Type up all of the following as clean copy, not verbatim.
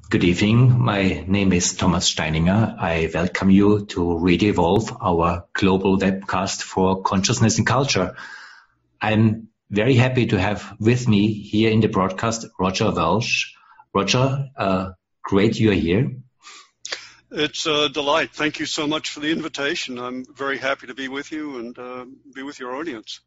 Good evening. My name is Thomas Steininger. I welcome you to Radio Evolve, our global webcast for consciousness and culture. I'm very happy to have with me here in the broadcast Roger Walsh. Roger, great you're here. It's a delight. Thank you so much for the invitation. I'm very happy to be with you and be with your audience.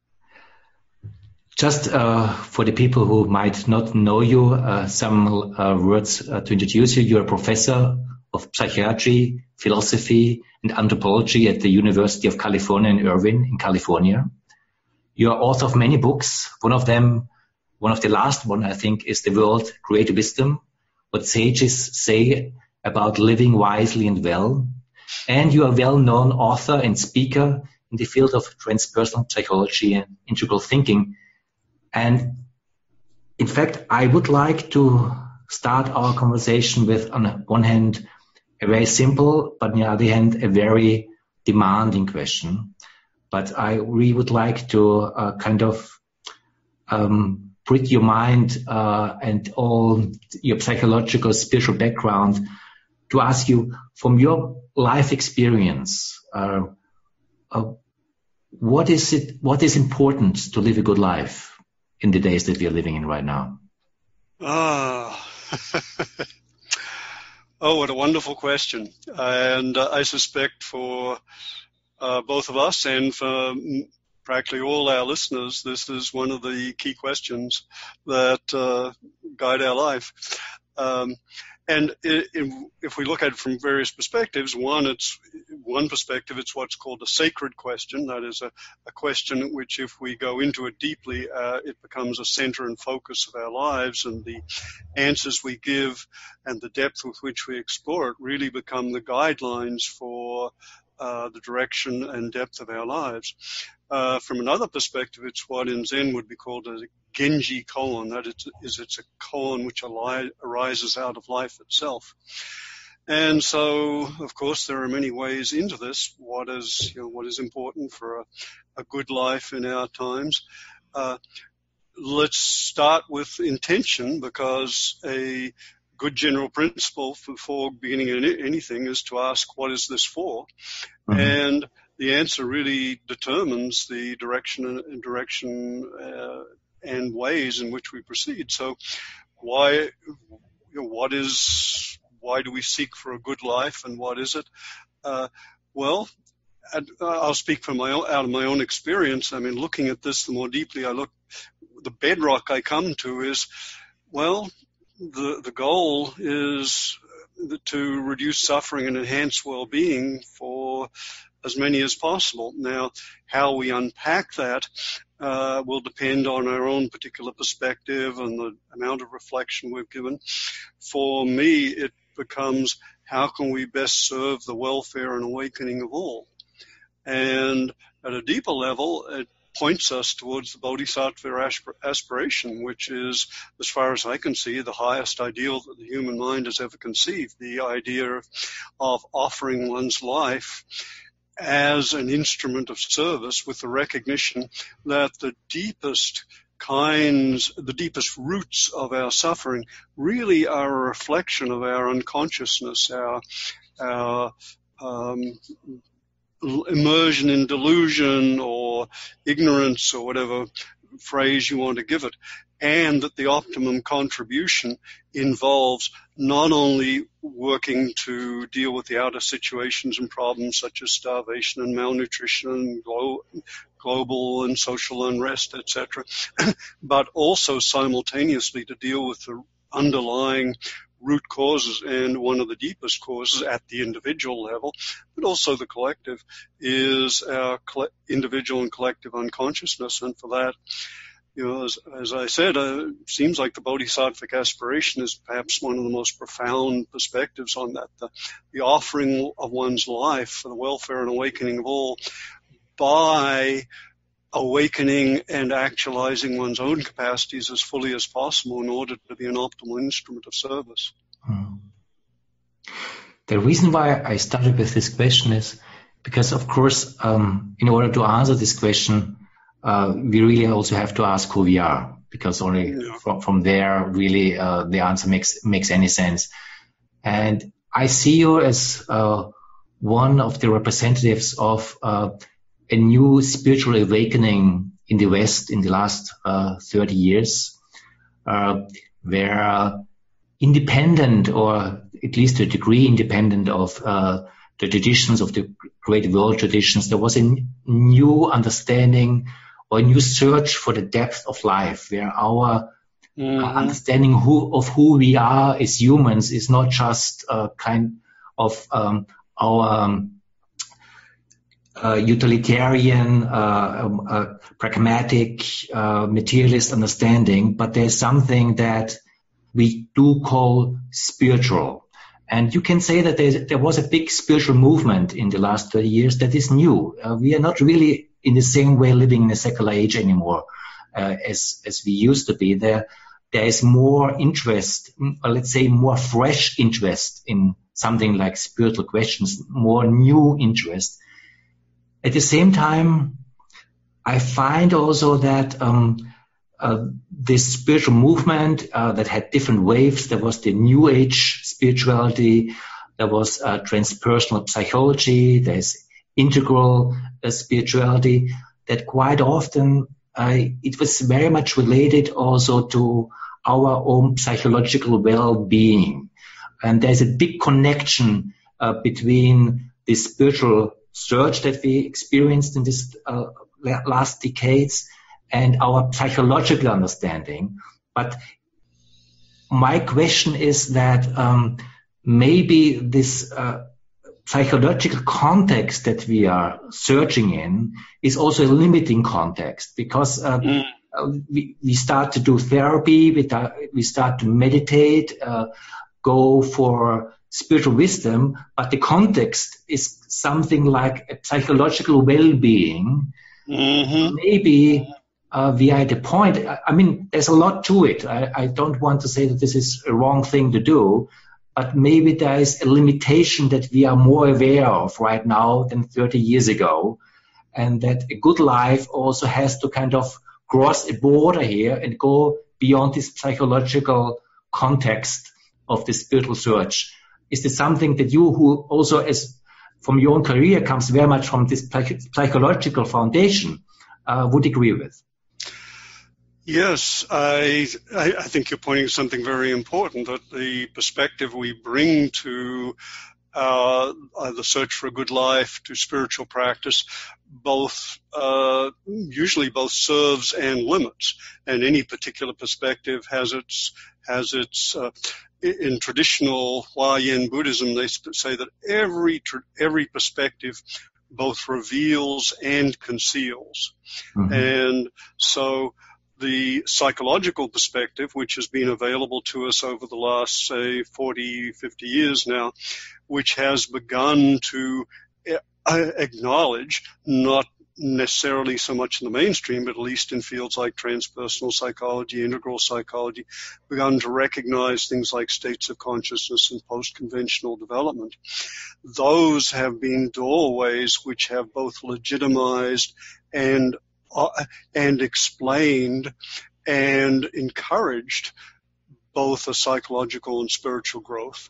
Just for the people who might not know you, some words to introduce you. You're a professor of psychiatry, philosophy, and anthropology at the University of California in Irvine, in California. You are author of many books. One of the last one, I think, is The World Great Wisdom, What Sages Say About Living Wisely and Well. And you are a well-known author and speaker in the field of transpersonal psychology and integral thinking. And in fact, I would like to start our conversation with, on one hand, a very simple, but on the other hand, a very demanding question. But I really would like to prick your mind and all your psychological, spiritual background to ask you, from your life experience, what is important to live a good life in the days that we are living in right now? Oh, what a wonderful question. And I suspect for both of us and for practically all our listeners, this is one of the key questions that guide our life. And if we look at it from various perspectives, one perspective, it's what's called a sacred question. That is a question which, if we go into it deeply, it becomes a center and focus of our lives, and the answers we give and the depth with which we explore it really become the guidelines for the direction and depth of our lives. From another perspective, it's what in Zen would be called a Genji koan, that it's a koan which arises out of life itself. And so, of course, there are many ways into this. What is important for a good life in our times? Let's start with intention, because a good general principle before beginning anything is to ask, what is this for? Mm-hmm. And the answer really determines the direction and ways in which we proceed. So why do we seek for a good life, and what is it? Well, I'll speak out of my own experience. I mean, looking at this the more deeply the bedrock I come to is, well, the goal is to reduce suffering and enhance well-being for as many as possible. Now, how we unpack that will depend on our own particular perspective and the amount of reflection we've given. For me, it becomes, how can we best serve the welfare and awakening of all? And at a deeper level, it points us towards the bodhisattva aspiration, which is, as far as I can see, the highest ideal that the human mind has ever conceived, the idea of offering one's life as an instrument of service, with the recognition that the deepest roots of our suffering really are a reflection of our unconsciousness, our immersion in delusion or ignorance, or whatever phrase you want to give it, and that the optimum contribution involves not only working to deal with the outer situations and problems such as starvation and malnutrition and global and social unrest, etc., but also simultaneously to deal with the underlying root causes, and one of the deepest causes at the individual level, but also the collective, is our individual and collective unconsciousness. And for that, as I said, it seems like the bodhisattvic aspiration is perhaps one of the most profound perspectives on that. The offering of one's life for the welfare and awakening of all by awakening and actualizing one's own capacities as fully as possible in order to be an optimal instrument of service. The reason why I started with this question is because, of course, in order to answer this question, we really also have to ask who we are, because only from there really the answer makes any sense. And I see you as one of the representatives of a new spiritual awakening in the West in the last 30 years, where independent, or at least to a degree independent of the traditions of the great world traditions, there was a new understanding or a new search for the depth of life, where our understanding of who we are as humans is not just kind of our utilitarian, pragmatic, materialist understanding, but there's something that we do call spiritual. And you can say that there was a big spiritual movement in the last 30 years that is new. We are not really in the same way living in a secular age anymore as we used to be. There is more interest, or let's say more fresh interest in something like spiritual questions, more new interest. At the same time, I find also that this spiritual movement that had different waves. There was the New Age spirituality, there was transpersonal psychology, there's integral spirituality, that quite often it was very much related also to our own psychological well-being. And there's a big connection between the spiritual surge that we experienced in this last decades and our psychological understanding. But my question is that maybe this psychological context that we are searching in is also a limiting context, because we start to do therapy, we start to meditate, go for spiritual wisdom, but the context is something like a psychological well-being. Maybe we are at a point, I mean, there's a lot to it. I don't want to say that this is a wrong thing to do, but maybe there is a limitation that we are more aware of right now than 30 years ago, and that a good life also has to kind of cross a border here and go beyond this psychological context of the spiritual search. Is this something that you, who also as from your own career comes very much from this psychological foundation, would agree with? Yes, I think you're pointing to something very important, that the perspective we bring to the search for a good life, to spiritual practice, usually both serves and limits. And any particular perspective has its in traditional Huayan Buddhism, they say that every perspective both reveals and conceals. And so the psychological perspective, which has been available to us over the last, say, 40, 50 years now, which has begun to acknowledge, not necessarily so much in the mainstream, but at least in fields like transpersonal psychology, integral psychology, begun to recognize things like states of consciousness and post-conventional development. Those have been doorways which have both legitimized and explained and encouraged both a psychological and spiritual growth.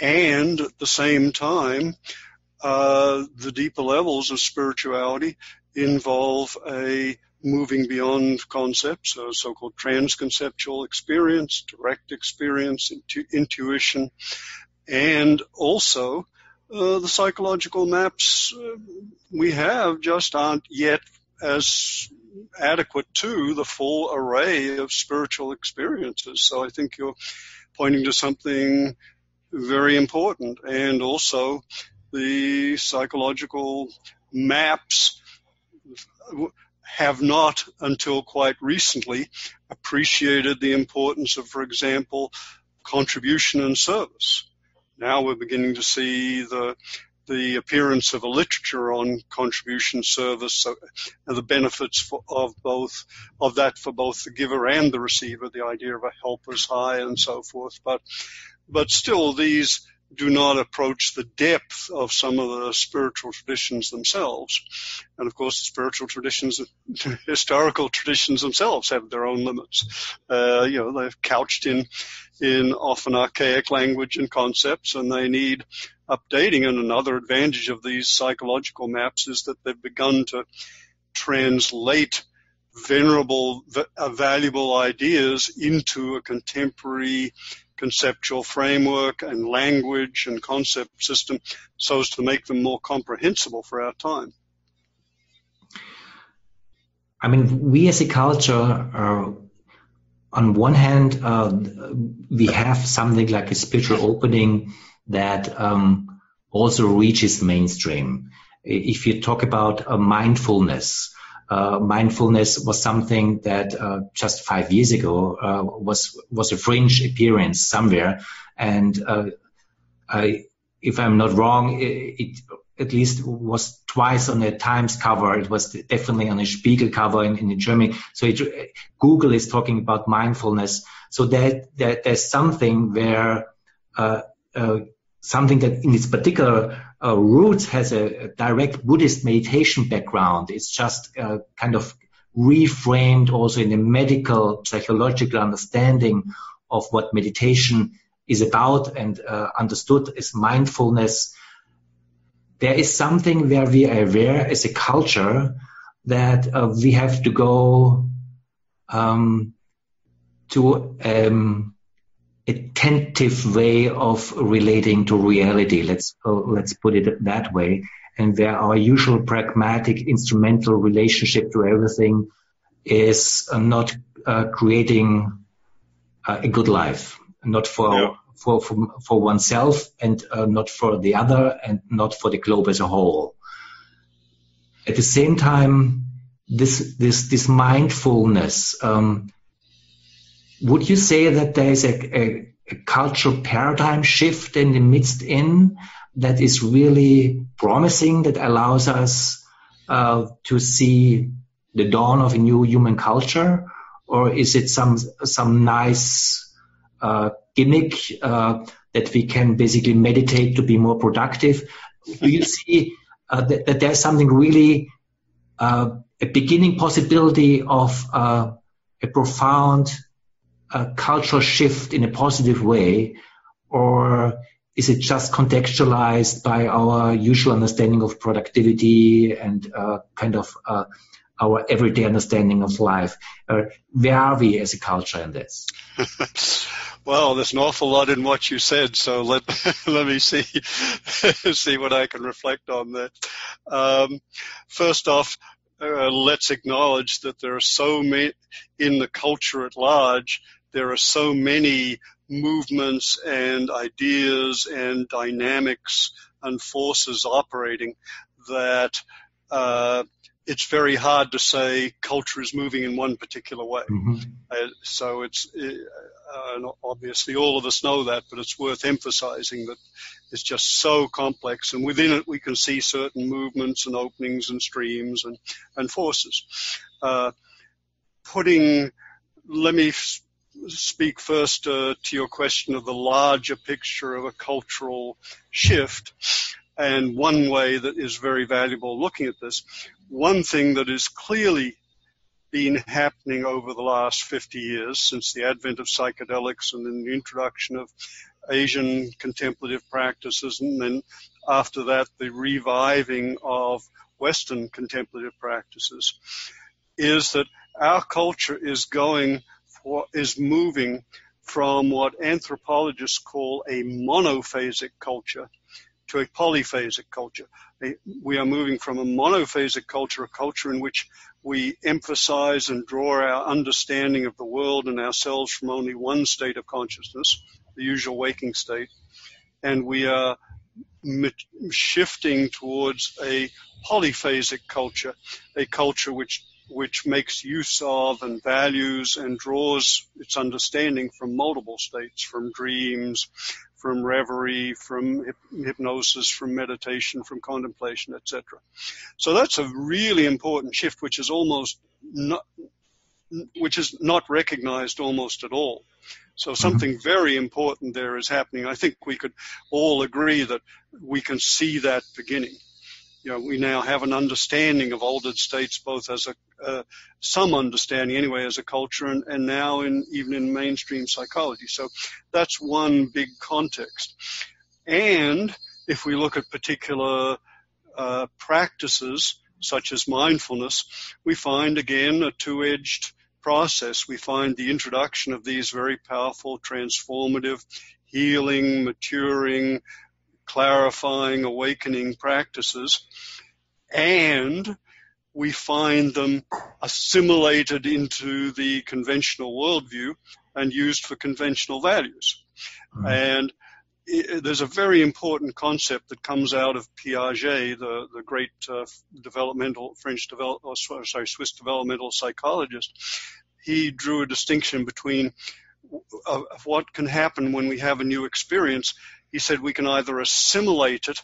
And at the same time, the deeper levels of spirituality involve a moving beyond concepts, a so-called transconceptual experience, direct experience, intuition, and also the psychological maps we have just aren't yet as adequate to the full array of spiritual experiences. So I think you're pointing to something very important. And also the psychological maps have not until quite recently appreciated the importance of, for example, contribution and service. Now we're beginning to see the appearance of a literature on contribution service, and the benefits of that for both the giver and the receiver, the idea of a helper's high and so forth. But still, these do not approach the depth of some of the spiritual traditions themselves. And of course, the spiritual traditions, historical traditions themselves have their own limits. They're couched in often archaic language and concepts, and they need updating. And another advantage of these psychological maps is that they've begun to translate venerable, valuable ideas into a contemporary conceptual framework and language and concept system so as to make them more comprehensible for our time. I mean, we as a culture, on one hand, we have something like a spiritual opening that also reaches mainstream. If you talk about mindfulness, mindfulness was something that just 5 years ago was a fringe appearance somewhere, and if I'm not wrong, it at least was twice on a Times cover. It was definitely on a Spiegel cover in Germany. So Google is talking about mindfulness. So there's something where something that in its particular roots has a direct Buddhist meditation background. It's just kind of reframed also in a medical, psychological understanding of what meditation is about and understood as mindfulness. There is something where we are aware as a culture that we have to go to attentive way of relating to reality. Let's put it that way. And where our usual pragmatic instrumental relationship to everything is not creating a good life, not for oneself and not for the other and not for the globe as a whole. At the same time, this mindfulness, would you say that there is a cultural paradigm shift in the midst that is really promising, that allows us to see the dawn of a new human culture? Or is it some nice gimmick that we can basically meditate to be more productive? Do you see that there's something really, a beginning possibility of a profound cultural shift in a positive way, or is it just contextualized by our usual understanding of productivity and our everyday understanding of life? Where are we as a culture in this? Well, there's an awful lot in what you said, so let me see what I can reflect on that. First off, let's acknowledge that there are so many in the culture at large. There are so many movements and ideas and dynamics and forces operating that it's very hard to say culture is moving in one particular way. Mm-hmm. So it's obviously all of us know that, but it's worth emphasizing that it's just so complex, and within it we can see certain movements and openings and streams and forces. Let me speak first to your question of the larger picture of a cultural shift, and one way that is very valuable looking at this. One thing that is clearly been happening over the last 50 years since the advent of psychedelics and then the introduction of Asian contemplative practices, and then after that the reviving of Western contemplative practices, is that our culture is moving from what anthropologists call a monophasic culture to a polyphasic culture. We are moving from a monophasic culture, a culture in which we emphasize and draw our understanding of the world and ourselves from only one state of consciousness, the usual waking state, and we are shifting towards a polyphasic culture, a culture which makes use of and values and draws its understanding from multiple states, from dreams, from reverie, from hypnosis, from meditation, from contemplation, etc. So that's a really important shift, which is not recognized almost at all. So something very important there is happening. I think we could all agree that we can see that beginning. We now have an understanding of altered states, both as some understanding anyway as a culture, and now even in mainstream psychology. So that's one big context. And if we look at particular practices such as mindfulness, we find again a two-edged process. We find the introduction of these very powerful, transformative, healing, maturing, clarifying, awakening practices, and we find them assimilated into the conventional worldview and used for conventional values. Mm-hmm. And there's a very important concept that comes out of Piaget, the great Swiss developmental psychologist. He drew a distinction between what can happen when we have a new experience. He said we can either assimilate it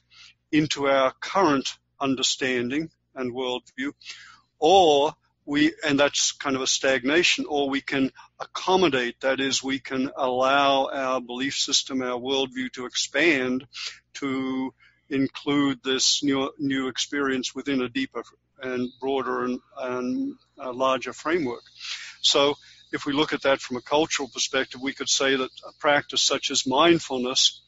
into our current understanding and worldview, and that's kind of a stagnation, or we can accommodate, that is, we can allow our belief system, our worldview to expand to include this new experience within a deeper and broader and larger framework. So if we look at that from a cultural perspective, we could say that a practice such as mindfulness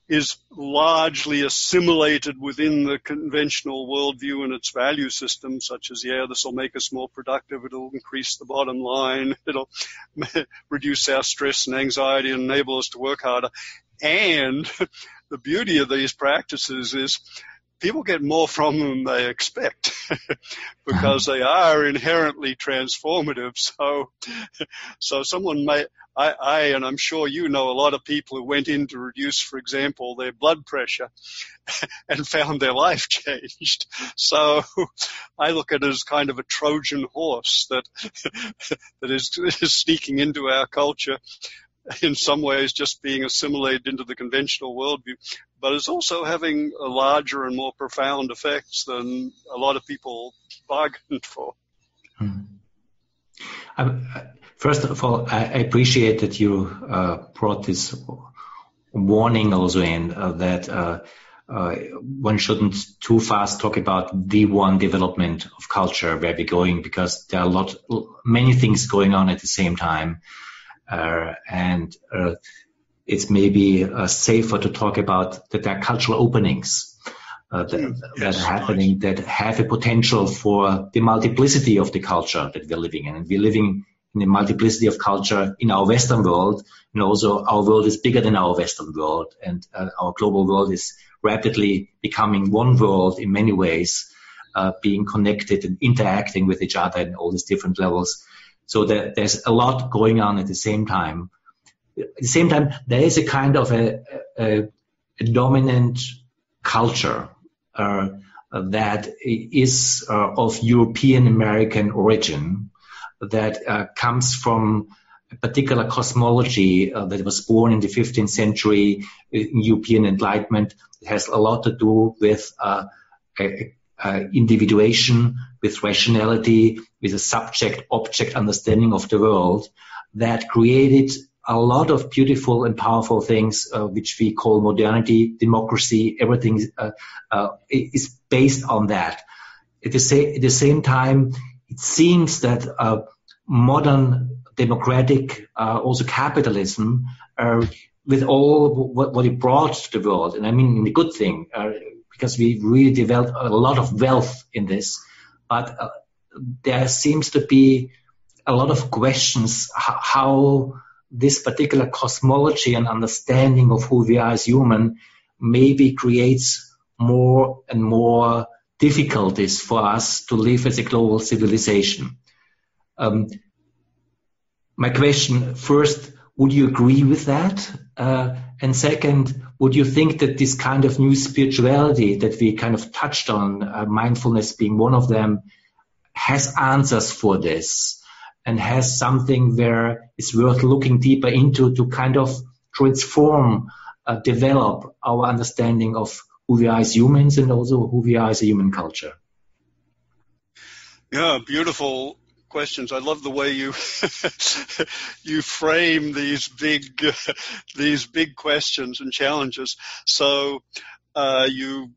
is largely assimilated within the conventional worldview and its value system, such as, this will make us more productive, it'll increase the bottom line, it'll reduce our stress and anxiety and enable us to work harder. And the beauty of these practices is people get more from them than they expect because they are inherently transformative. So someone may, and I'm sure you know a lot of people who went in to reduce, for example, their blood pressure and found their life changed. So I look at it as kind of a Trojan horse that is sneaking into our culture, in some ways just being assimilated into the conventional worldview, but is also having a larger and more profound effects than a lot of people bargained for. First of all, I appreciate that you brought this warning also in, that one shouldn't too fast talk about the one development of culture where we're going, because there are many things going on at the same time. And it's maybe safer to talk about that there are cultural openings that are happening, that have a potential for the multiplicity of the culture that we're living in. And we're living in a multiplicity of culture in our Western world, and also our world is bigger than our Western world, and our global world is rapidly becoming one world in many ways, being connected and interacting with each other in all these different levels. So there's a lot going on at the same time. At the same time, there is a kind of a dominant culture that is of European American origin, that comes from a particular cosmology that was born in the 15th century European Enlightenment. It has a lot to do with individuation, with rationality, with a subject-object understanding of the world that created a lot of beautiful and powerful things, which we call modernity, democracy. Everything is based on that. At the same time, it seems that modern democratic, also capitalism, with all what it brought to the world, and I mean the good thing, because we really developed a lot of wealth in this, but there seems to be a lot of questions how this particular cosmology and understanding of who we are as human maybe creates more and more difficulties for us to live as a global civilization. My question, first, would you agree with that? And second, would you think that this kind of new spirituality that we kind of touched on, mindfulness being one of them, has answers for this and has something where it's worth looking deeper into to kind of transform, develop our understanding of who we are as humans and also who we are as a human culture? Yeah, beautiful questions. I love the way you you frame these big questions and challenges. So you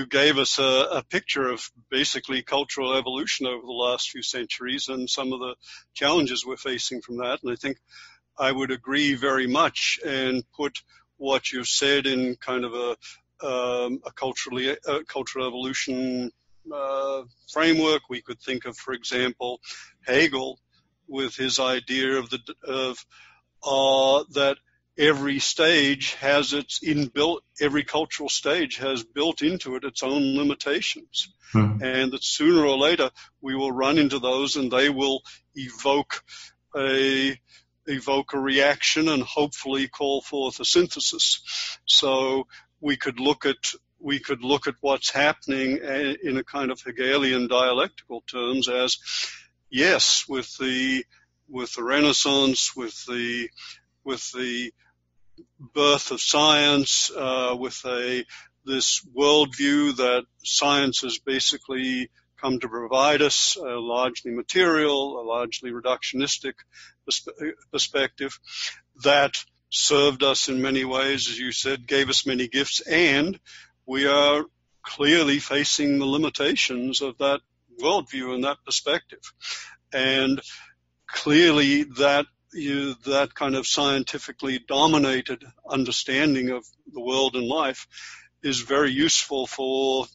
gave us a picture of basically cultural evolution over the last few centuries and some of the challenges we're facing from that. And I think I would agree very much and put what you've said in kind of a cultural evolution framework. We could think of, for example, Hegel with his idea of that every stage has every cultural stage has built into it its own limitations, and that sooner or later we will run into those, and they will evoke a reaction and hopefully call forth a synthesis. So we could look at what's happening in a kind of Hegelian dialectical terms as, yes, with the Renaissance, with the birth of science, with this worldview that science has basically come to provide us, a largely material, a largely reductionistic perspective that served us in many ways, as you said, gave us many gifts, and we are clearly facing the limitations of that worldview and that perspective. And clearly that kind of scientifically dominated understanding of the world and life is very useful for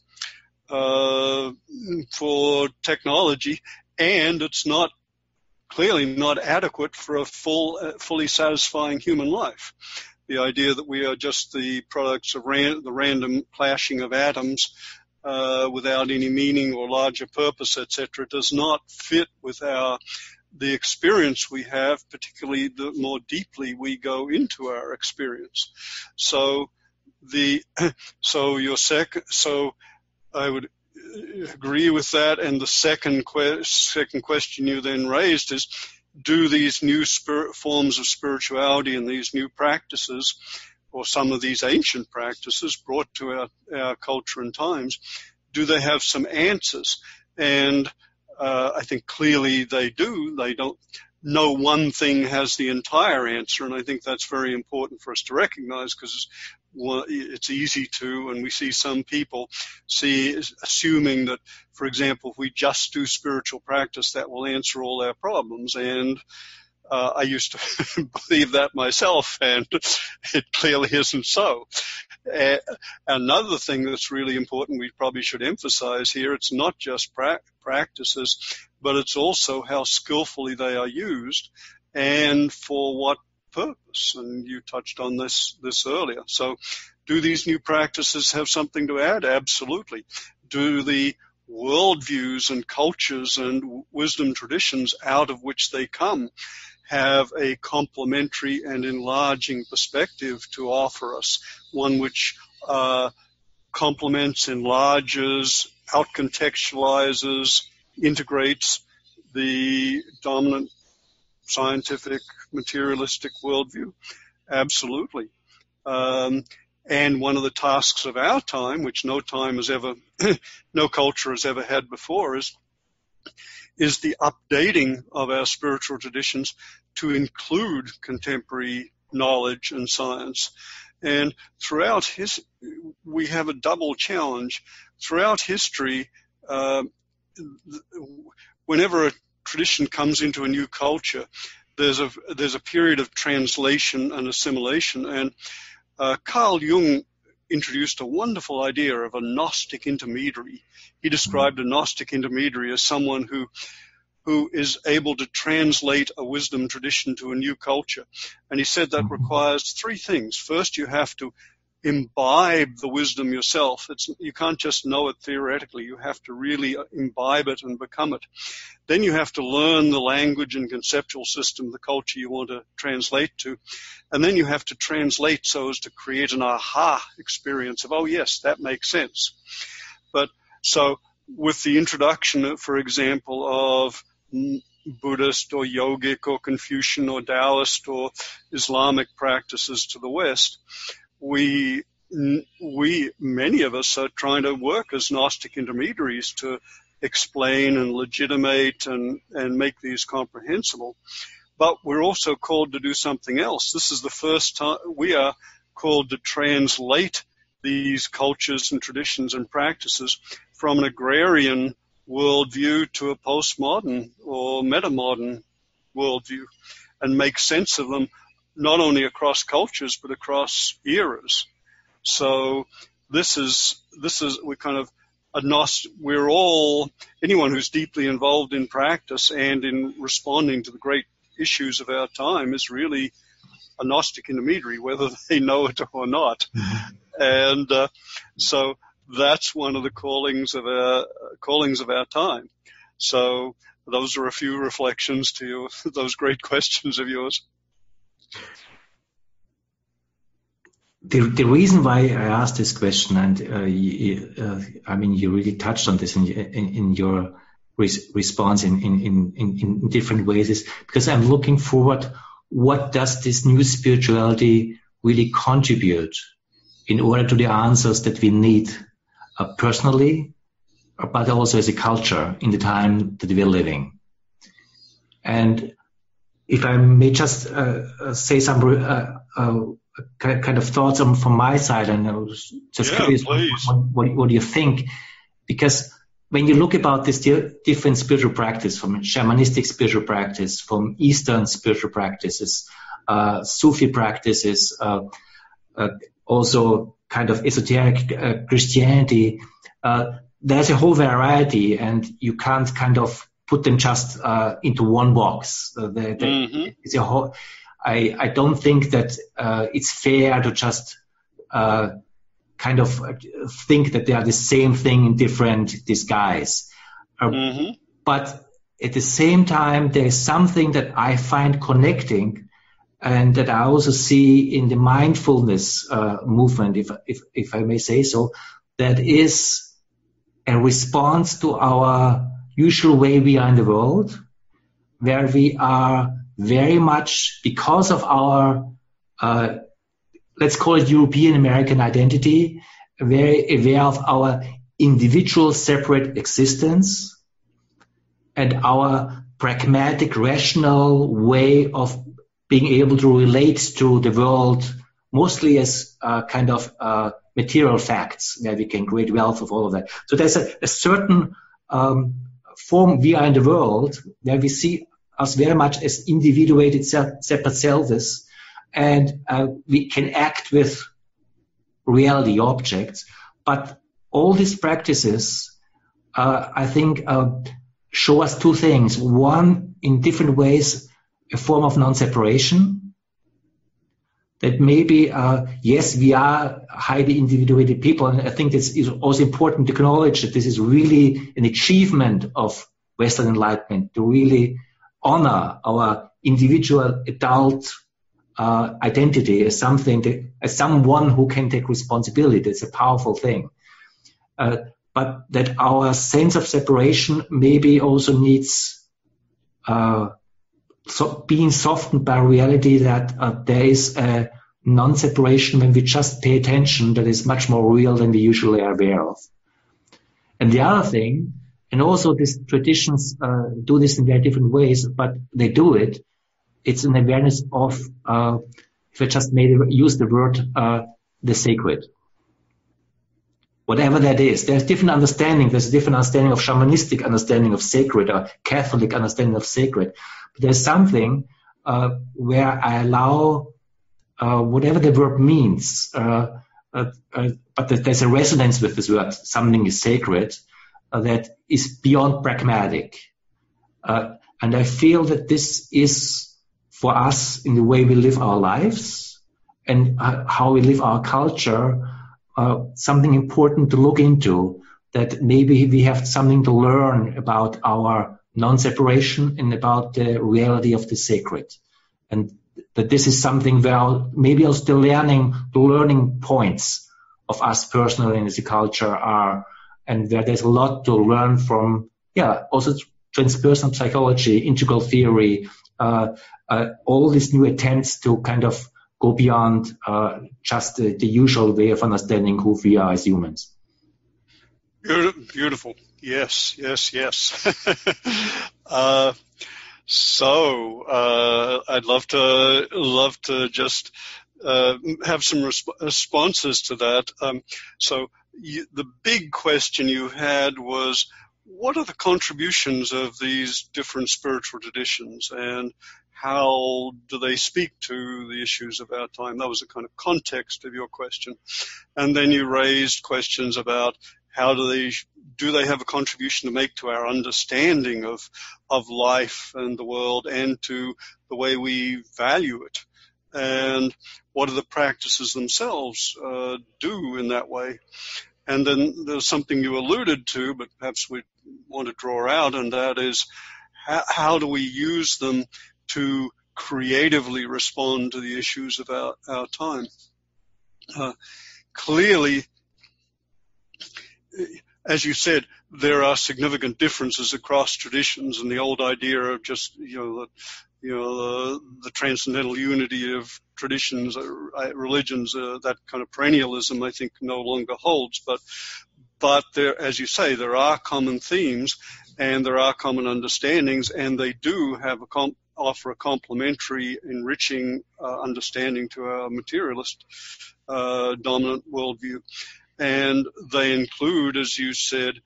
technology, and it's clearly not adequate for a fully satisfying human life. The idea that we are just the products of the random clashing of atoms without any meaning or larger purpose, etc., does not fit with the experience we have, particularly the more deeply we go into our experience. So I would agree with that. And the second question you then raised is, do these new forms of spirituality and these new practices, or some of these ancient practices brought to our culture and times, do they have some answers? And I think clearly they do. They don't. No one thing has the entire answer, and I think that's very important for us to recognize, because it's easy to, and we see some people assuming that, for example, if we just do spiritual practice, that will answer all our problems. And I used to believe that myself, and it clearly isn't so. Another thing that's really important, we probably should emphasize here, it's not just practices, but it's also how skillfully they are used and for what purpose. And you touched on this earlier. So do these new practices have something to add? Absolutely. Do the worldviews and cultures and wisdom traditions out of which they come have a complementary and enlarging perspective to offer us, one which complements, enlarges, outcontextualizes, integrates the dominant scientific, materialistic worldview? Absolutely. And one of the tasks of our time, which no culture has ever had before, is the updating of our spiritual traditions to include contemporary knowledge and science. And throughout we have a double challenge. Throughout history, whenever a tradition comes into a new culture, there's a period of translation and assimilation. And Carl Jung introduced a wonderful idea of a Gnostic intermediary. He described a Gnostic intermediary as someone who is able to translate a wisdom tradition to a new culture. And he said that requires three things. First, you have to imbibe the wisdom yourself. You can't just know it theoretically. You have to really imbibe it and become it. Then you have to learn the language and conceptual system, the culture you want to translate to. And then you have to translate so as to create an aha experience of, oh, yes, that makes sense. But so with the introduction, for example, of Buddhist or yogic or Confucian or Taoist or Islamic practices to the West, many of us are trying to work as Gnostic intermediaries to explain and legitimate and make these comprehensible. But we're also called to do something else. This is the first time we are called to translate these cultures and traditions and practices from an agrarian worldview to a postmodern or metamodern worldview and make sense of them not only across cultures but across eras. So we're all, anyone who's deeply involved in practice and in responding to the great issues of our time is really a Gnostic intermediary, whether they know it or not. And so that's one of the callings of our time. So those are a few reflections to those great questions of yours. The reason why I asked this question, and you really touched on this in your response in different ways, is because I'm looking forward. What does this new spirituality really contribute in order to the answers that we need personally, but also as a culture in the time that we're living? And if I may just say some kind of thoughts from my side, and I was just curious what do you think? Because when you look about this different spiritual practice, from shamanistic spiritual practice, from Eastern spiritual practices, Sufi practices, also kind of esoteric Christianity, there's a whole variety, and you can't kind of put them just into one box. It's a whole. I don't think that it's fair to just kind of think that they are the same thing in different disguise. But at the same time, there is something that I find connecting, and that I also see in the mindfulness movement, if I may say so, that is a response to our usual way we are in the world, where we are very much, because of our let's call it European American identity, very aware of our individual separate existence and our pragmatic, rational way of being able to relate to the world, mostly as kind of material facts, where we can create wealth of all of that. So there's a certain form we are in the world where we see us very much as individuated, separate selves, and we can act with reality objects. But all these practices, I think, show us two things. One, in different ways, a form of non-separation. That maybe, yes, we are highly individuated people, and I think it's also important to acknowledge that this is really an achievement of Western enlightenment, to really honor our individual adult identity as something, as someone who can take responsibility. It's a powerful thing. But that our sense of separation maybe also needs being softened by reality that there is a non-separation when we just pay attention that is much more real than we usually are aware of. And the other thing, and also these traditions do this in very different ways, but they do it, it's an awareness of, if I just use the word, the sacred. Whatever that is, there's different understanding. There's a different understanding of shamanistic understanding of sacred, or Catholic understanding of sacred. But there's something where I allow whatever the word means, but there's a resonance with this word. Something is sacred that is beyond pragmatic. And I feel that this is, for us, in the way we live our lives and how we live our culture, something important to look into, that maybe we have something to learn about our non-separation and about the reality of the sacred. And that this is something where maybe also the learning points of us personally and as a culture are, and where there's a lot to learn from, also transpersonal psychology, integral theory, all these new attempts to kind of go beyond just the usual way of understanding who we are as humans. Beautiful. Yes. I'd love to just have some responses to that. The big question you had was, what are the contributions of these different spiritual traditions, and how do they speak to the issues of our time? That was the kind of context of your question. And then you raised questions about how do they have a contribution to make to our understanding of life and the world and to the way we value it, and what do the practices themselves do in that way. And then there's something you alluded to, but perhaps we want to draw out, and that is how do we use them to creatively respond to the issues of our time. Clearly, as you said, there are significant differences across traditions, and the old idea of just the transcendental unity of traditions, religions, that kind of perennialism, I think, no longer holds. But there, as you say, there are common themes and there are common understandings, and they do have offer a complementary, enriching understanding to our materialist dominant worldview. And they include, as you said,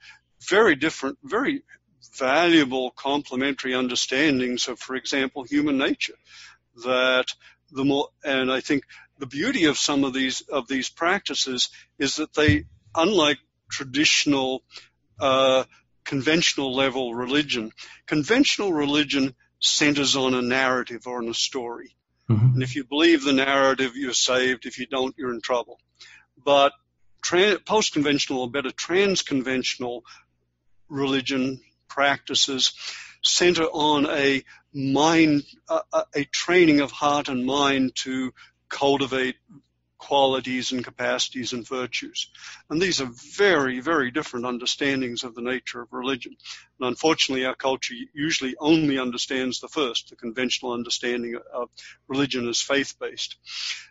very different, very valuable complementary understandings of, for example, human nature. And I think the beauty of some of these practices is that they, unlike traditional conventional level religion, conventional religion centers on a narrative or on a story. Mm-hmm. And if you believe the narrative, you're saved. If you don't, you're in trouble. But post-conventional, or better, trans-conventional religion practices center on a training of heart and mind to cultivate qualities and capacities and virtues. And these are very, very different understandings of the nature of religion. And unfortunately, our culture usually only understands the first, the conventional understanding of religion as faith-based.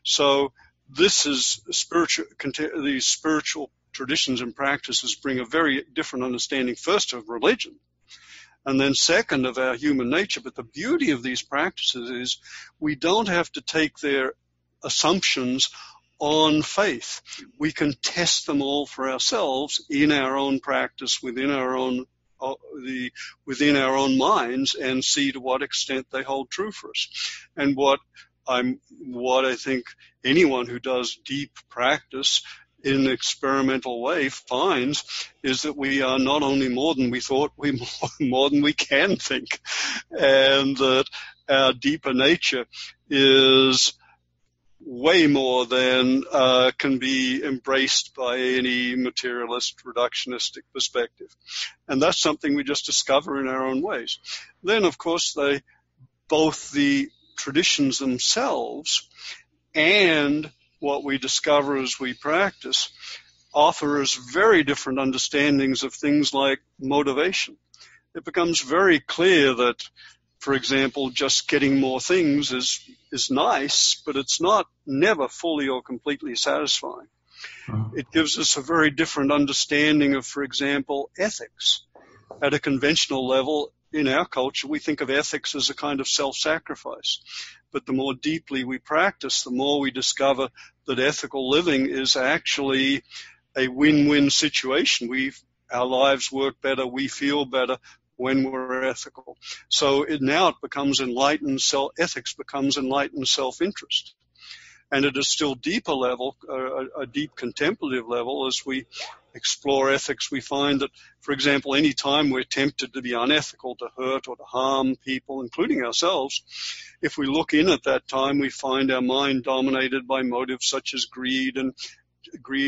So this is these spiritual traditions and practices bring a very different understanding, first of religion, and then second of our human nature. But the beauty of these practices is we don't have to take their assumptions on faith. We can test them all for ourselves in our own practice, within our own minds, and see to what extent they hold true for us. And what I think anyone who does deep practice in an experimental way finds is that we are not only more than we thought, we're more than we can think, and that our deeper nature is way more than can be embraced by any materialist, reductionistic perspective. And that's something we just discover in our own ways. Then, of course, both the traditions themselves and what we discover as we practice offer us very different understandings of things like motivation. It becomes very clear that, for example, just getting more things is nice, but it's never fully or completely satisfying. It gives us a very different understanding of, for example, ethics. At a conventional level, in our culture, we think of ethics as a kind of self-sacrifice. But the more deeply we practice, the more we discover that ethical living is actually a win-win situation. Our lives work better, we feel better when we're ethical. So now it becomes ethics becomes enlightened self-interest. And at a still deeper level, a deep contemplative level, as we explore ethics, we find that, for example, any time we're tempted to be unethical, to hurt or to harm people, including ourselves, if we look in at that time, we find our mind dominated by motives such as greed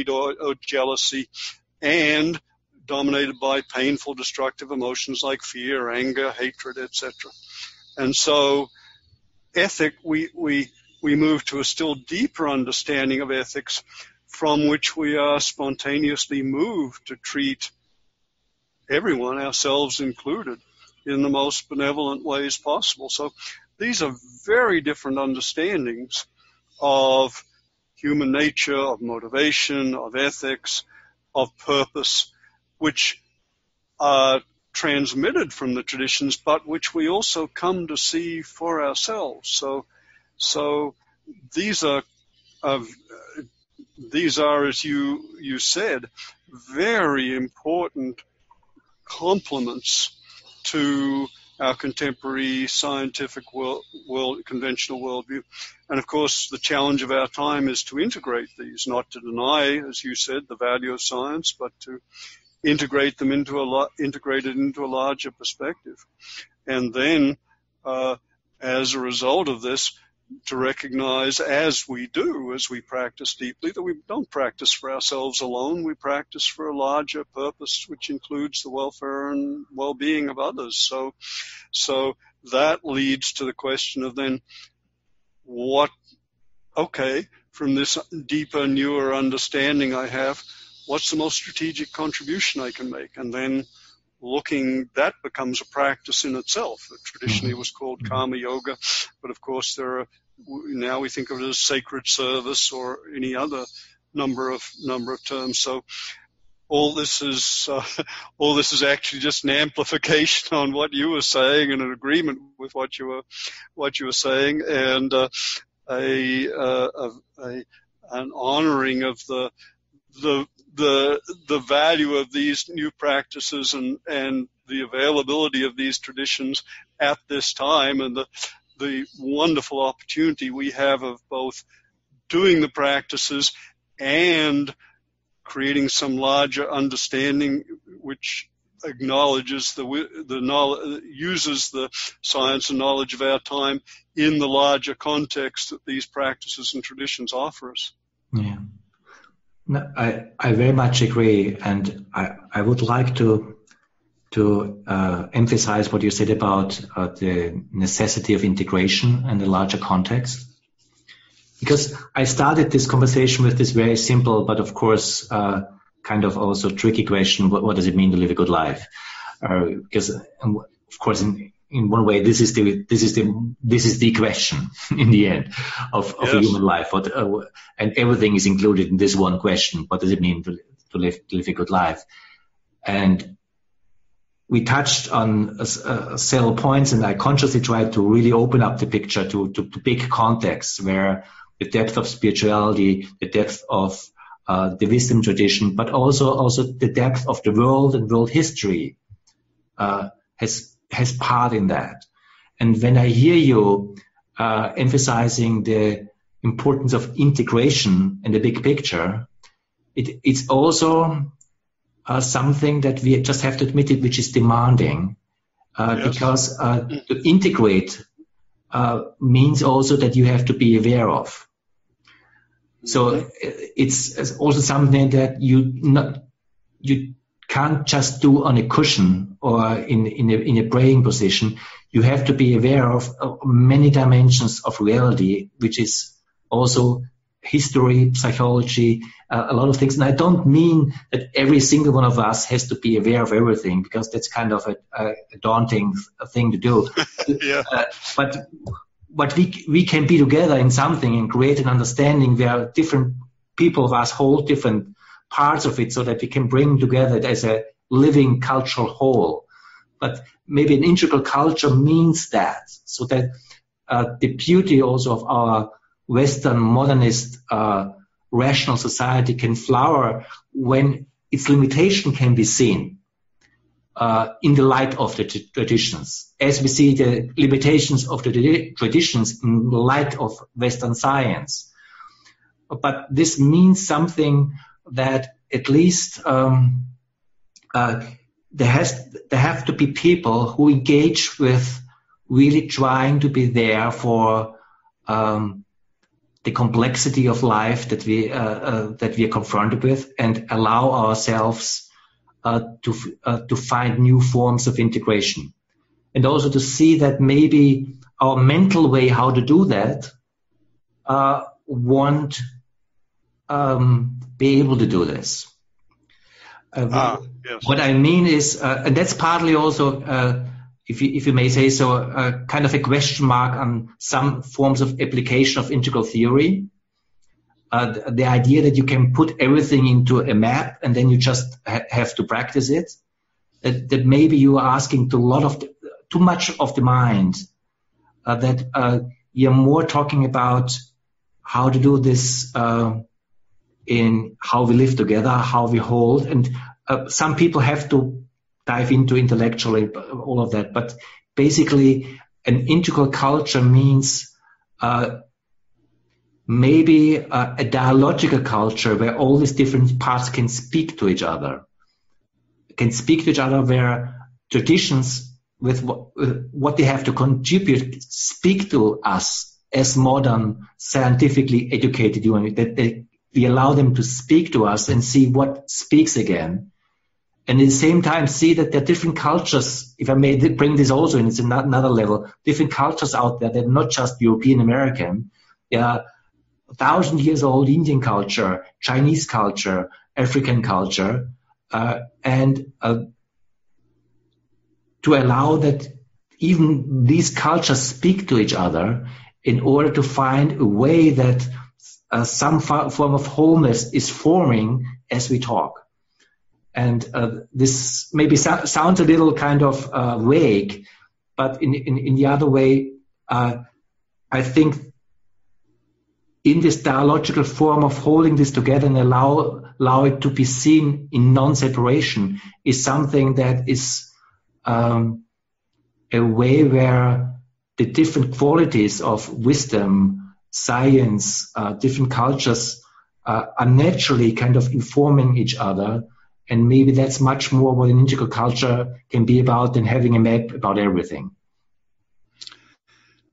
or jealousy, and dominated by painful, destructive emotions like fear, anger, hatred, etc. And so we move to a still deeper understanding of ethics, from which we are spontaneously moved to treat everyone, ourselves included, in the most benevolent ways possible. So these are very different understandings of human nature, of motivation, of ethics, of purpose, which are transmitted from the traditions, but which we also come to see for ourselves. So these are, as you said, very important complements to our contemporary scientific conventional worldview. And of course, the challenge of our time is to integrate these, not to deny, as you said, the value of science, but to integrate them into a larger perspective. And then, as a result of this, to recognize, as we practice deeply, that we don't practice for ourselves alone. We practice for a larger purpose, which includes the welfare and well-being of others. So that leads to the question of then, from this deeper, newer understanding I have, what's the most strategic contribution I can make? And then that becomes a practice in itself. Traditionally it was called karma yoga, but of course now we think of it as sacred service or any other number of terms. So all this is actually just an amplification on what you were saying and an agreement with what you were saying, and an honoring of the value of these new practices and the availability of these traditions at this time, and the wonderful opportunity we have of both doing the practices and creating some larger understanding which acknowledges the knowledge, uses the science and knowledge of our time in the larger context that these practices and traditions offer us. Yeah. No, I very much agree, and I would like to emphasize what you said about the necessity of integration and the larger context. Because I started this conversation with this very simple, but of course, kind of also tricky question: what does it mean to live a good life? Because, of course, in one way, this is the question in the end of a human life. And everything is included in this one question: what does it mean to live a good life? And we touched on several points, and I consciously tried to really open up the picture to big contexts where the depth of spirituality, the depth of the wisdom tradition, but also the depth of the world and world history has part in that. And when I hear you emphasizing the importance of integration in the big picture, it's also something that we just have to admit it, which is demanding, because to integrate means also that you have to be aware of. So it's also something that you can't just do on a cushion or in a praying position. You have to be aware of many dimensions of reality, which is also history, psychology, a lot of things. And I don't mean that every single one of us has to be aware of everything, because that's kind of a daunting thing to do. But we can be together in something and create an understanding where different people of us hold different parts of it, so that we can bring together as a living cultural whole. But maybe an integral culture means that, so that the beauty also of our Western modernist rational society can flower when its limitation can be seen in the light of the traditions, as we see the limitations of the traditions in the light of Western science. But this means something that at least there have to be people who engage with really trying to be there for the complexity of life that we are confronted with, and allow ourselves to find new forms of integration, and also to see that maybe our mental way how to do that won't be able to do this. What I mean is, and that's partly also, if you may say so, kind of a question mark on some forms of application of integral theory. The idea that you can put everything into a map and then you just have to practice it. that maybe you are asking too much of the mind, that you're more talking about how to do this in how we live together, how we hold, and some people have to dive into intellectually all of that, but basically an integral culture means maybe a dialogical culture where all these different parts can speak to each other, where traditions with what they have to contribute speak to us as modern, scientifically educated humans, that we allow them to speak to us and see what speaks again. And at the same time, see that there are different cultures, if I may bring this also in, it's another level, different cultures out there that are not just European American. There are 1,000-year-old Indian culture, Chinese culture, African culture, and to allow that even these cultures speak to each other in order to find a way that some form of wholeness is forming as we talk. And this maybe sounds a little kind of vague, but in the other way, I think in this dialogical form of holding this together and allow it to be seen in non-separation is something that is a way where the different qualities of wisdom, science, different cultures are naturally kind of informing each other. And maybe that's much more what an integral culture can be about than having a map about everything.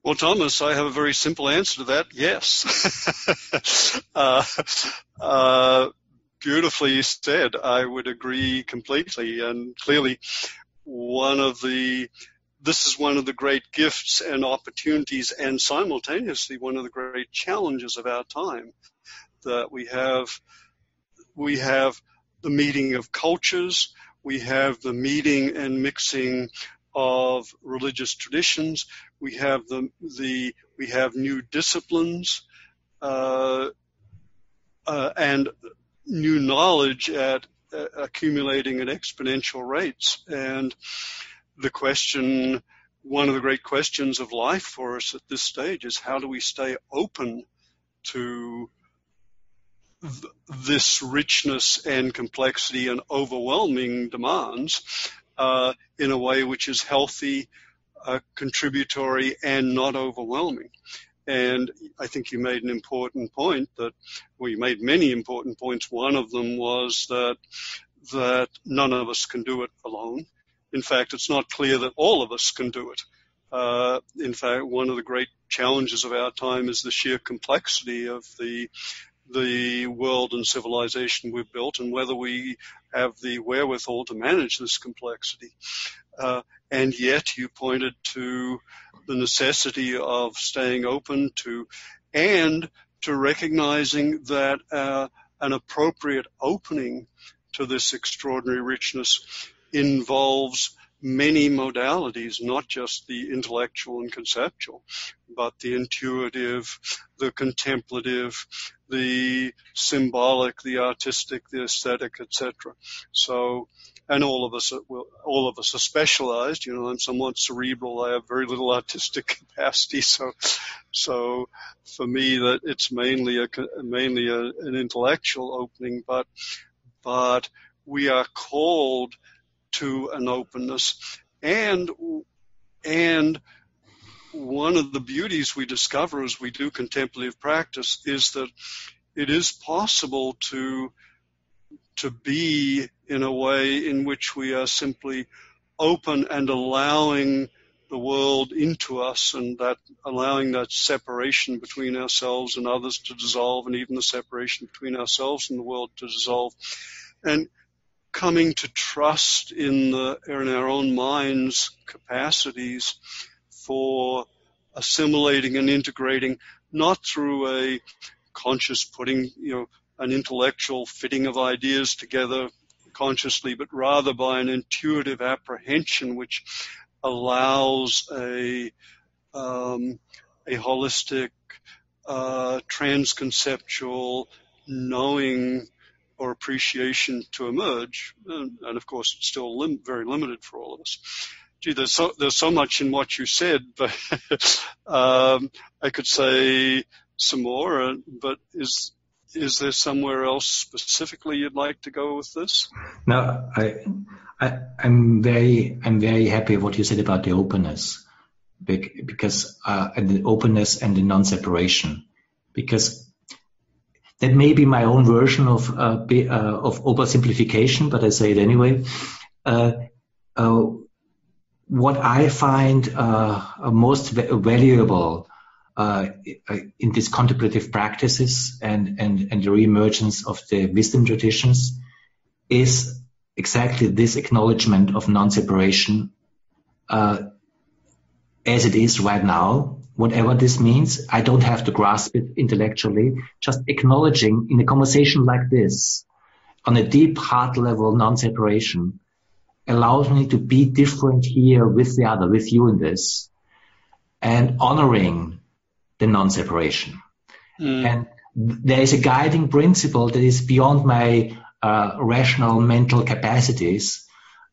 Well, Thomas, I have a very simple answer to that. Yes. Beautifully said. I would agree completely. And clearly, this is one of the great gifts and opportunities, and simultaneously one of the great challenges of our time, that we have the meeting of cultures, we have the meeting and mixing of religious traditions, we have we have new disciplines and new knowledge accumulating at exponential rates. And one of the great questions of life for us at this stage is, how do we stay open to this richness and complexity and overwhelming demands in a way which is healthy, contributory, and not overwhelming. And I think you made an important point you made many important points. One of them was that none of us can do it alone. In fact, it's not clear that all of us can do it. In fact, one of the great challenges of our time is the sheer complexity of the world and civilization we've built, and whether we have the wherewithal to manage this complexity. And yet you pointed to the necessity of staying open and to recognizing that an appropriate opening to this extraordinary richness involves many modalities, not just the intellectual and conceptual, but the intuitive, the contemplative, the symbolic, the artistic, the aesthetic, etc. So, and all of us are specialized. You know, I'm somewhat cerebral. I have very little artistic capacity. So for me, that it's mainly an intellectual opening, but we are called to an openness, and one of the beauties we discover as we do contemplative practice is that it is possible to be in a way in which we are simply open and allowing the world into us, and that allowing that separation between ourselves and others to dissolve, and even the separation between ourselves and the world to dissolve, and coming to trust in our own minds' capacities for assimilating and integrating, not through a conscious putting, an intellectual fitting of ideas together consciously, but rather by an intuitive apprehension which allows a holistic, transconceptual knowing or appreciation to emerge. And of course, it's still very limited for all of us. Gee, there's so much in what you said, but I could say some more. But is there somewhere else specifically you'd like to go with this? No, I'm very happy what you said about the openness, because and the openness and the non-separation, because that may be my own version of oversimplification, but I say it anyway. What I find most valuable in these contemplative practices and the reemergence of the wisdom traditions is exactly this acknowledgement of non-separation as it is right now, whatever this means. I don't have to grasp it intellectually, just acknowledging in a conversation like this, on a deep heart level, non-separation allows me to be different here with the other, with you in this, and honoring the non-separation. And there is a guiding principle that is beyond my rational mental capacities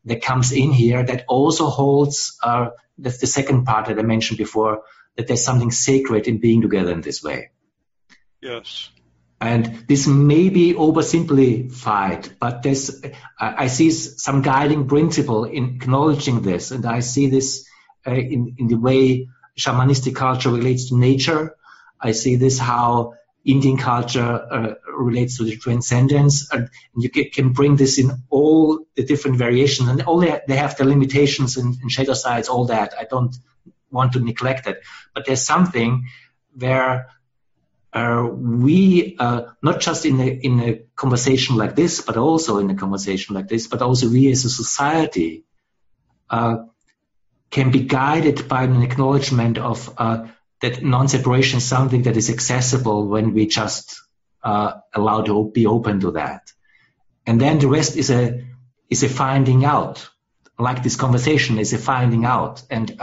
that comes in here, that also holds, that's the second part that I mentioned before, that there's something sacred in being together in this way. Yes. And this may be oversimplified, but I see some guiding principle in acknowledging this, and I see this in the way shamanistic culture relates to nature. I see this how Indian culture relates to the transcendence, and you can bring this in all the different variations, and all they have their limitations and shadow sides, all that. I don't want to neglect it, but there's something where we, not just in a conversation like this, but also in a conversation like this, but also we as a society can be guided by an acknowledgement of that non-separation is something that is accessible when we just allow to be open to that. And then the rest is a finding out. Like this conversation is a finding out. And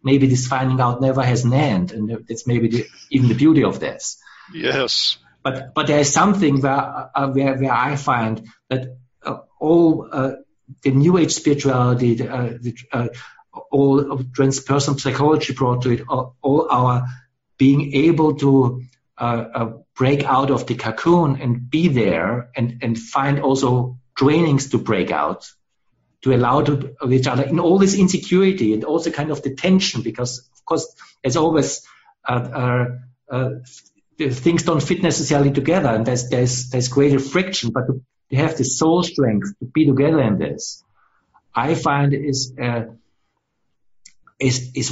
maybe this finding out never has an end. And that's maybe even the beauty of this. Yes. But there is something where I find that all the New Age spirituality, all of transpersonal psychology brought to it, all our being able to break out of the cocoon and be there and find also trainings to break out, to allow to each other in all this insecurity and also kind of the tension, because of course there's always things don't fit necessarily together, and there's greater friction, but to have the soul strength to be together in this, I find is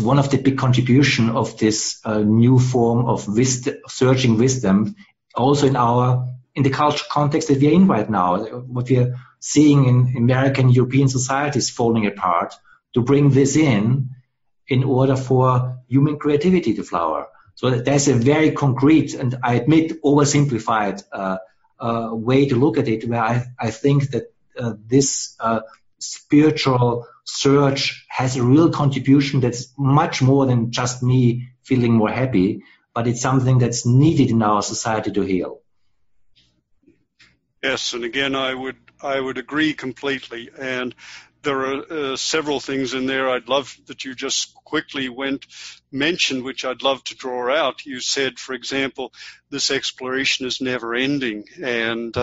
one of the big contribution of this new form of wisdom, searching wisdom, also in the cultural context that we are in right now, what we are seeing in American, European societies falling apart, to bring this in order for human creativity to flower. So there's a very concrete, and I admit oversimplified way to look at it, where I think that this spiritual search has a real contribution that's much more than just me feeling more happy, but it's something that's needed in our society to heal. Yes, and again, I would agree completely. And there are several things in there I'd love that you just quickly mentioned, which I'd love to draw out. You said, for example, this exploration is never ending, and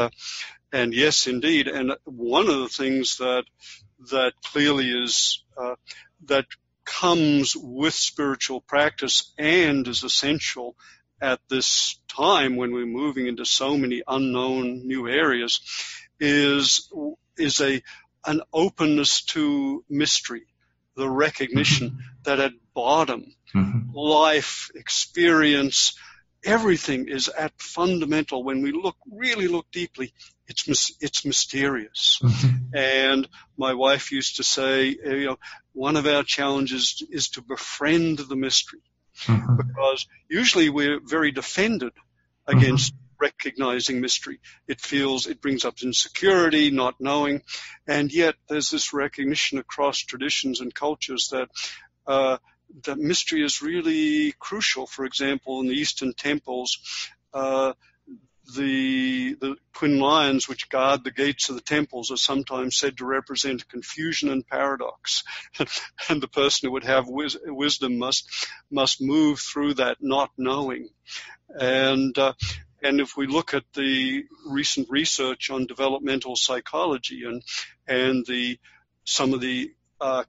yes, indeed. And one of the things that clearly is that comes with spiritual practice and is essential at this time when we're moving into so many unknown new areas is an openness to mystery, the recognition that at bottom, life, experience, everything is at fundamental. When we really look deeply, it's mysterious. And my wife used to say, one of our challenges is to befriend the mystery, because usually we're very defended against recognizing mystery. It brings up insecurity, not knowing, and yet there's this recognition across traditions and cultures that that mystery is really crucial. For example, in the Eastern temples, the twin lions which guard the gates of the temples are sometimes said to represent confusion and paradox. And the person who would have wisdom must move through that not knowing. And if we look at the recent research on developmental psychology and some of the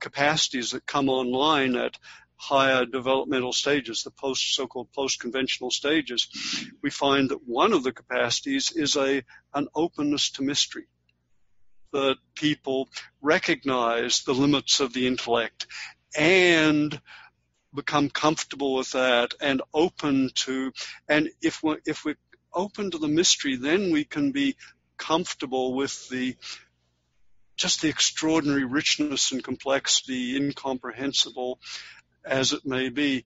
capacities that come online at higher developmental stages, the so-called post-conventional stages, we find that one of the capacities is an openness to mystery, that people recognize the limits of the intellect and become comfortable with that and open to, and if we're open to the mystery, then we can be comfortable with just the extraordinary richness and complexity, incomprehensible as it may be,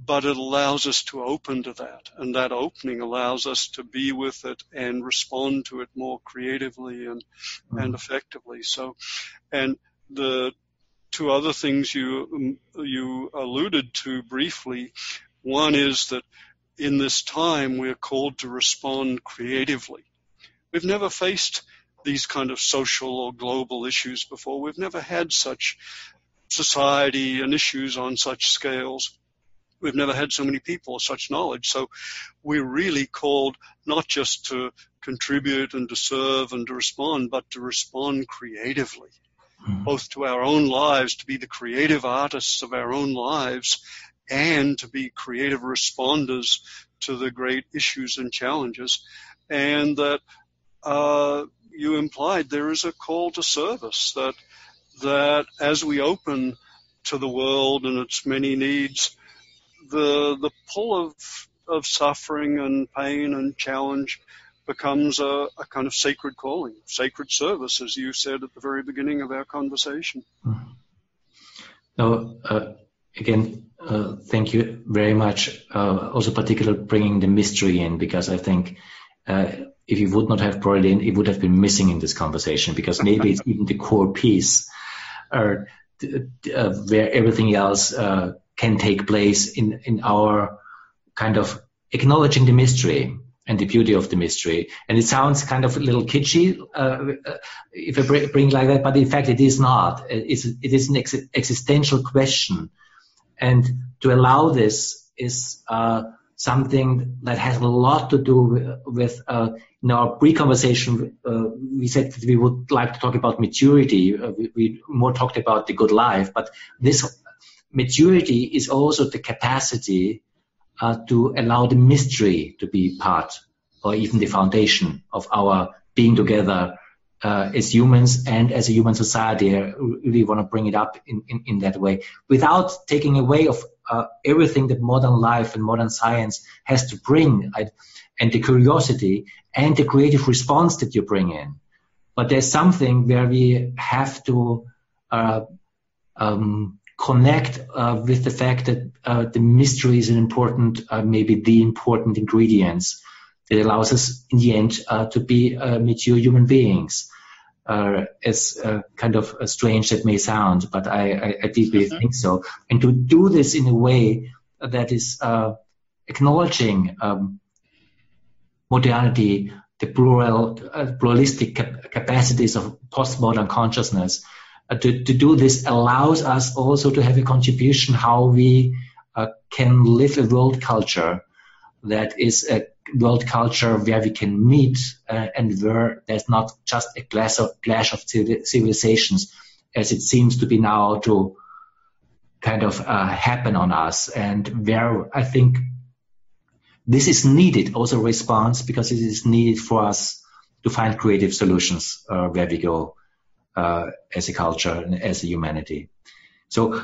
but it allows us to open to that, and that opening allows us to be with it and respond to it more creatively and effectively. So, and the two other things you alluded to briefly, one is that in this time we're called to respond creatively. We've never faced these kind of social or global issues before. We've never had such society and issues on such scales. We've never had so many people or such knowledge. So we're really called not just to contribute and to serve and to respond, but to respond creatively, both to our own lives, to be the creative artists of our own lives, and to be creative responders to the great issues and challenges. And that you implied there is a call to service, that as we open to the world and its many needs, the pull of suffering and pain and challenge becomes a kind of sacred calling, sacred service, as you said at the very beginning of our conversation. Now, again, thank you very much. Also, particularly bringing the mystery in, because I think if you would not have brought it in, it would have been missing in this conversation, because maybe it's even the core piece where everything else can take place in our kind of acknowledging the mystery and the beauty of the mystery. And it sounds kind of a little kitschy if I bring it like that, but in fact it is not. It is an existential question. And to allow this is something that has a lot to do with in our pre-conversation, we said that we would like to talk about maturity. We more talked about the good life, but this maturity is also the capacity to allow the mystery to be part or even the foundation of our being together as humans and as a human society. I really want to bring it up in that way, without taking away of everything that modern life and modern science has to bring, and the curiosity and the creative response that you bring in. But there's something where we have to connect with the fact that the mystery is an important, maybe the important ingredients that allows us in the end to be mature human beings. As kind of strange that may sound, but I deeply think so. And to do this in a way that is acknowledging modernity, the pluralistic capacities of postmodern consciousness, to do this allows us also to have a contribution how we can live a world culture that is a world culture where we can meet and where there's not just a clash of civilizations as it seems to be now to kind of happen on us, and where I think this is needed also response, because it is needed for us to find creative solutions where we go as a culture and as a humanity. So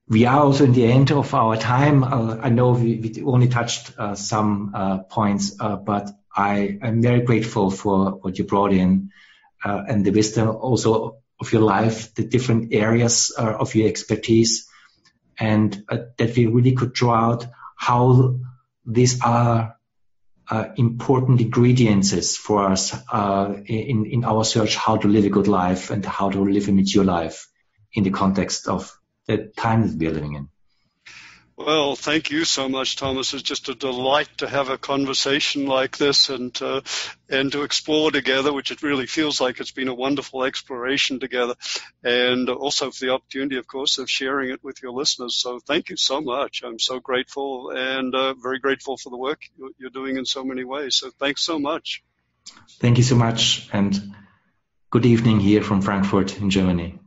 we are also in the end of our time. I know we only touched some points, but I'm very grateful for what you brought in and the wisdom also of your life, the different areas of your expertise, and that we really could draw out how these are important ingredients for us in our search how to live a good life and how to live a mature life in the context of the time that we are living in. Well, thank you so much, Thomas. It's just a delight to have a conversation like this and to explore together, which it really feels like it's been a wonderful exploration together, and also for the opportunity, of course, of sharing it with your listeners. So thank you so much. I'm so grateful and very grateful for the work you're doing in so many ways. So thanks so much. Thank you so much, and good evening here from Frankfurt in Germany.